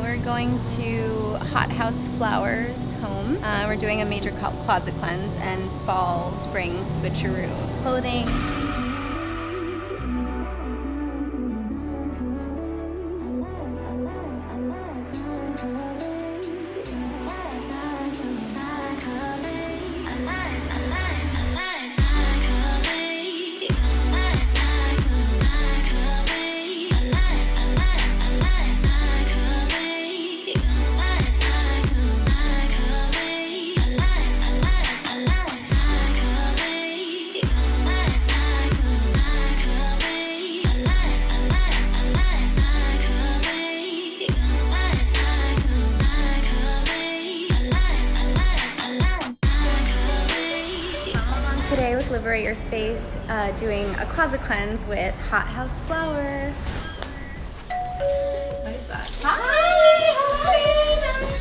We're going to Hot House Flowers home. We're doing a major closet cleanse and fall, spring switcheroo of clothing. Today with Liberate Your Space, doing a closet cleanse with Hot House Flower. What is that? Hi! How are you?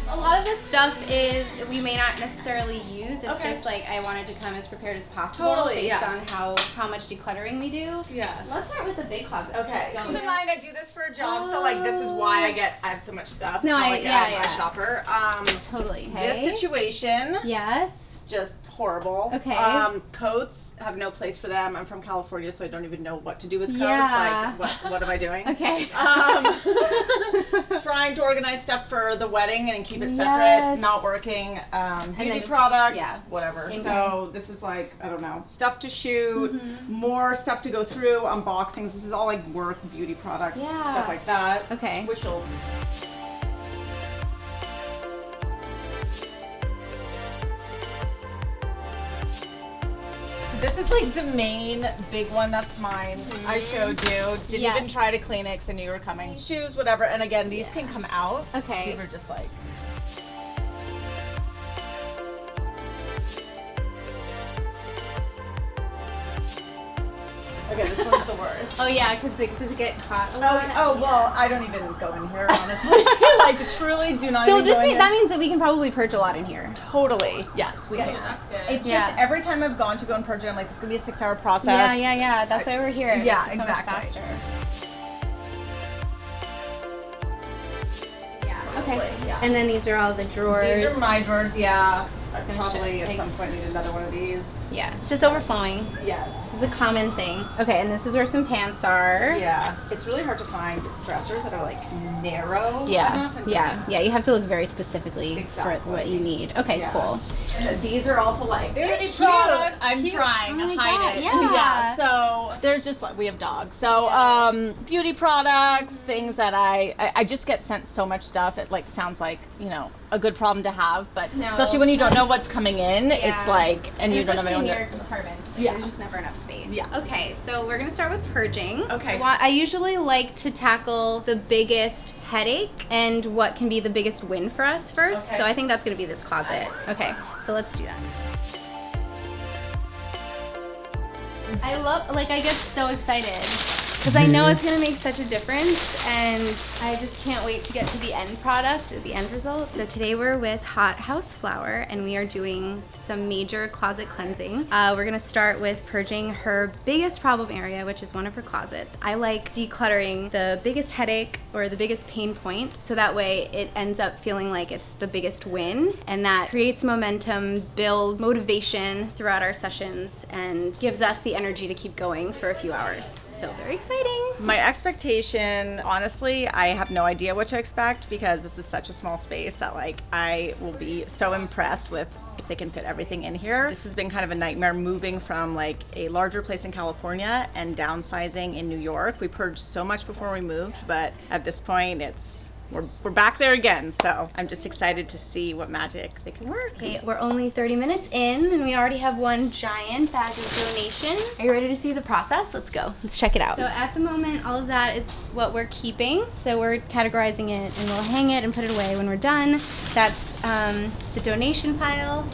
A lot of this stuff is we may not necessarily use. It's just like I wanted to come as prepared as possible based on how much decluttering we do. Yeah. Let's start with the big closet. Okay. Keep in mind, I do this for a job, so like this is why I have so much stuff. No, I'm a shopper. Totally. Hey? This situation. Yes. Just horrible. Okay. Coats have no place for them. I'm from California, so I don't even know what to do with coats. Yeah. Like, what am I doing? Okay. Trying to organize stuff for the wedding and keep it separate. Yes. Not working. Beauty just, products. Whatever. Okay. So this is like, I don't know, stuff to shoot, more stuff to go through, unboxings. This is all like work, beauty product, stuff like that. Okay. Which will... This is like the main big one. That's mine. I showed you. Didn't even try to clean it because I knew you were coming. Shoes, whatever. And again, these can come out. Okay. These are just like... Okay, this one's the worst. Oh yeah, because does it get hot a lot? Oh well, I don't even go in here, honestly. Like, truly do not So even go in here. that means that we can probably purge a lot in here. Totally. Yes, we can. That's good. It's just every time I've gone to go and purge it, I'm like, this is going to be a 6-hour process. Yeah. That's why we're here. Yeah, It's so much exactly. faster. Yeah. Okay. Totally, yeah. And then these are all the drawers. These are my drawers, yeah. I gonna probably show- at some point need another one of these. Yeah. It's just overflowing. Yes. This is a common thing. Okay, and this is where some pants are. Yeah. It's really hard to find dressers that are like narrow enough. And Yeah. You have to look very specifically Exactly. for what you need. Okay, Yeah. cool. And these are also like Very beauty cute. products. I'm Cute. trying Oh to my hide God, it. yeah. So there's just like, we have dogs. So beauty products, things that I just get sent so much stuff. It like sounds like, you know, a good problem to have, but No. especially when you don't know what's coming in, Yeah. it's like, and you don't have especially in anyone your apartments. Yeah. There's just never enough space. Yeah. Okay, so we're gonna start with purging. Okay. I usually like to tackle the biggest headache and what can be the biggest win for us first. Okay. So I think that's gonna be this closet. Okay, so let's do that. I get so excited because I know it's gonna make such a difference, and I just can't wait to get to the end product, the end result. So today we're with Hot House Flower, and we are doing some major closet cleansing. We're gonna start with purging her biggest problem area, which is one of her closets. I like decluttering the biggest headache or the biggest pain point, so that way it ends up feeling like it's the biggest win, and that creates momentum, builds motivation throughout our sessions, and gives us the energy to keep going for a few hours. So very exciting. My expectation, honestly, I have no idea what to expect because this is such a small space that like I will be so impressed with if they can fit everything in here. This has been kind of a nightmare moving from like a larger place in California and downsizing in New York. We purged so much before we moved, but at this point we're back there again, so I'm just excited to see what magic they can work. Okay, we're only 30 minutes in and we already have one giant bag of donations. Are you ready to see the process? Let's go. Let's check it out. So at the moment, all of that is what we're keeping. So we're categorizing it and we'll hang it and put it away when we're done. That's the donation pile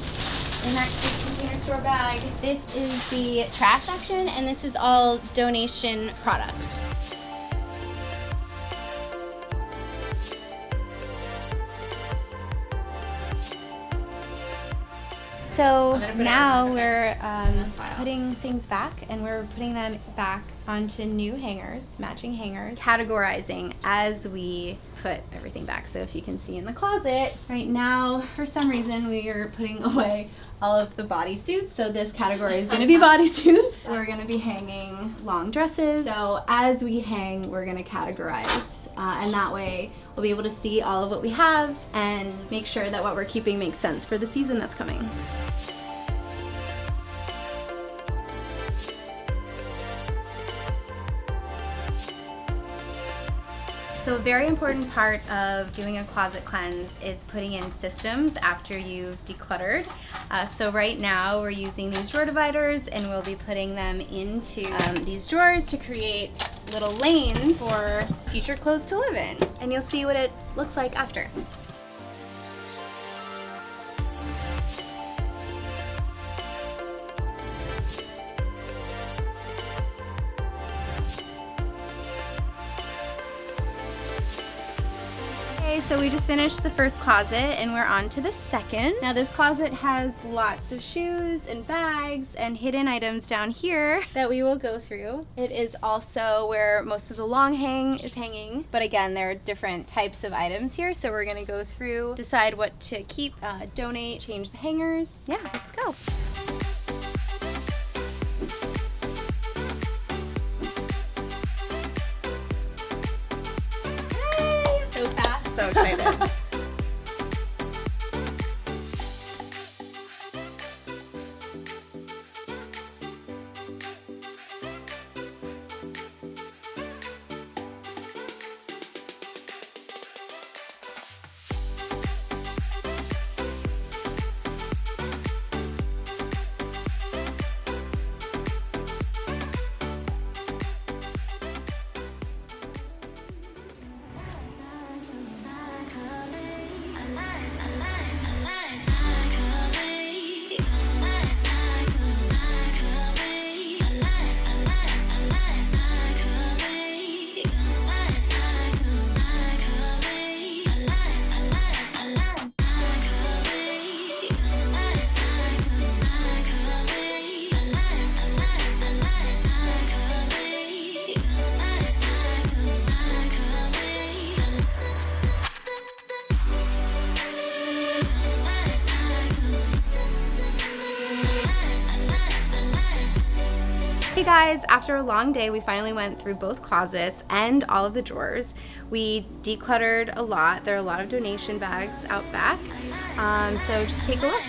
in that big container store bag. This is the trash section, and this is all donation products. So now we're putting things back, and we're putting them back onto new hangers, matching hangers, categorizing as we put everything back. So if you can see in the closet, right now, for some reason, we are putting away all of the bodysuits. So this category is gonna be bodysuits. We're gonna be hanging long dresses. So as we hang, we're gonna categorize. And that way we'll be able to see all of what we have and make sure that what we're keeping makes sense for the season that's coming. So a very important part of doing a closet cleanse is putting in systems after you've decluttered. So right now we're using these drawer dividers, and we'll be putting them into these drawers to create little lanes for future clothes to live in. And you'll see what it looks like after. So we just finished the first closet, and we're on to the second. Now this closet has lots of shoes and bags and hidden items down here that we will go through. It is also where most of the long hang is hanging, but again, there are different types of items here, so we're gonna go through, decide what to keep, donate, change the hangers. Yeah, let's go. So excited. Hey guys, after a long day, we finally went through both closets and all of the drawers. We decluttered a lot. There are a lot of donation bags out back. So just take a look.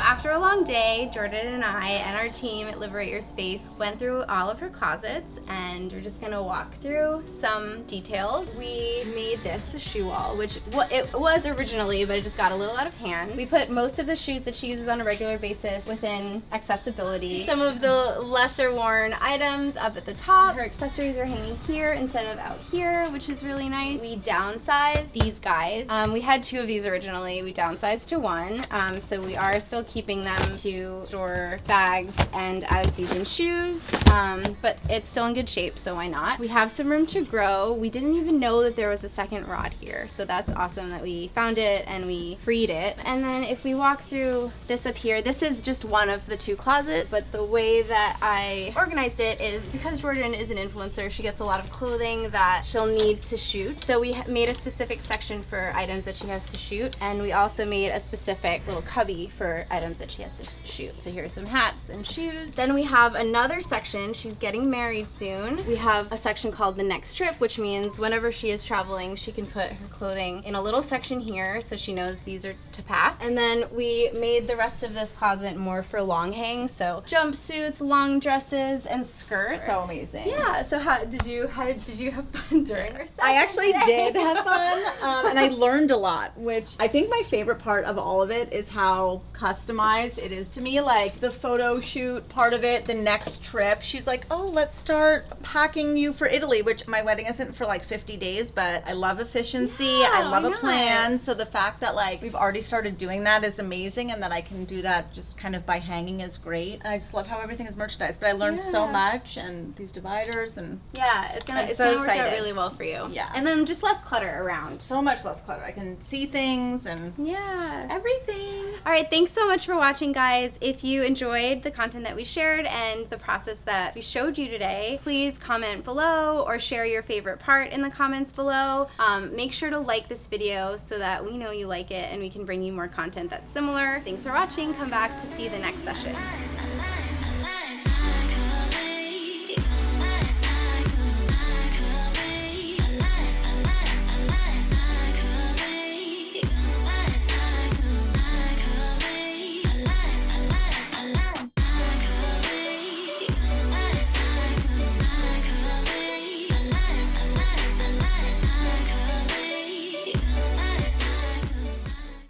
After a long day, Jordan and I and our team at Liberate Your Space went through all of her closets, and we're just gonna walk through some details. We made this the shoe wall, which it was originally, but it just got a little out of hand. We put most of the shoes that she uses on a regular basis within accessibility. Some of the lesser worn items up at the top. Her accessories are hanging here instead of out here, which is really nice. We downsized these guys. We had two of these originally. We downsized to one, so we are still keeping them to store bags and out-of-season shoes, but it's still in good shape, so why not? We have some room to grow. We didn't even know that there was a second rod here, so that's awesome that we found it and we freed it. And then if we walk through this up here, this is just one of the two closets, but the way that I organized it is because Jordan is an influencer, she gets a lot of clothing that she'll need to shoot, so we made a specific section for items that she has to shoot, and we also made a specific little cubby for items that she has to shoot. So here's some hats and shoes. Then we have another section. She's getting married soon. We have a section called the next trip, which means whenever she is traveling, she can put her clothing in a little section here so she knows these are to pack. And then we made the rest of this closet more for long hang, so jumpsuits, long dresses, and skirts. So amazing. Yeah, so how did you have fun during our session? I actually did have fun, and I learned a lot, which I think my favorite part of all of it is how customized organized it is to me. Like the photo shoot part of it, the next trip, she's like, oh, let's start packing you for Italy, which my wedding isn't for like 50 days, but I love efficiency. Yeah, I love why a not? plan. So the fact that like we've already started doing that is amazing, and that I can do that just kind of by hanging is great. And I just love how everything is merchandised. But I learned so much, and these dividers, and Yeah, it's I'm gonna so work out excited. really well for you. Yeah. And then just less clutter around. so much less clutter. I can see things and Yeah. everything. All right, thanks so much for watching, guys. If you enjoyed the content that we shared and the process that we showed you today, please comment below or share your favorite part in the comments below. Make sure to like this video so that we know you like it and we can bring you more content that's similar. Thanks for watching. Come back to see the next session.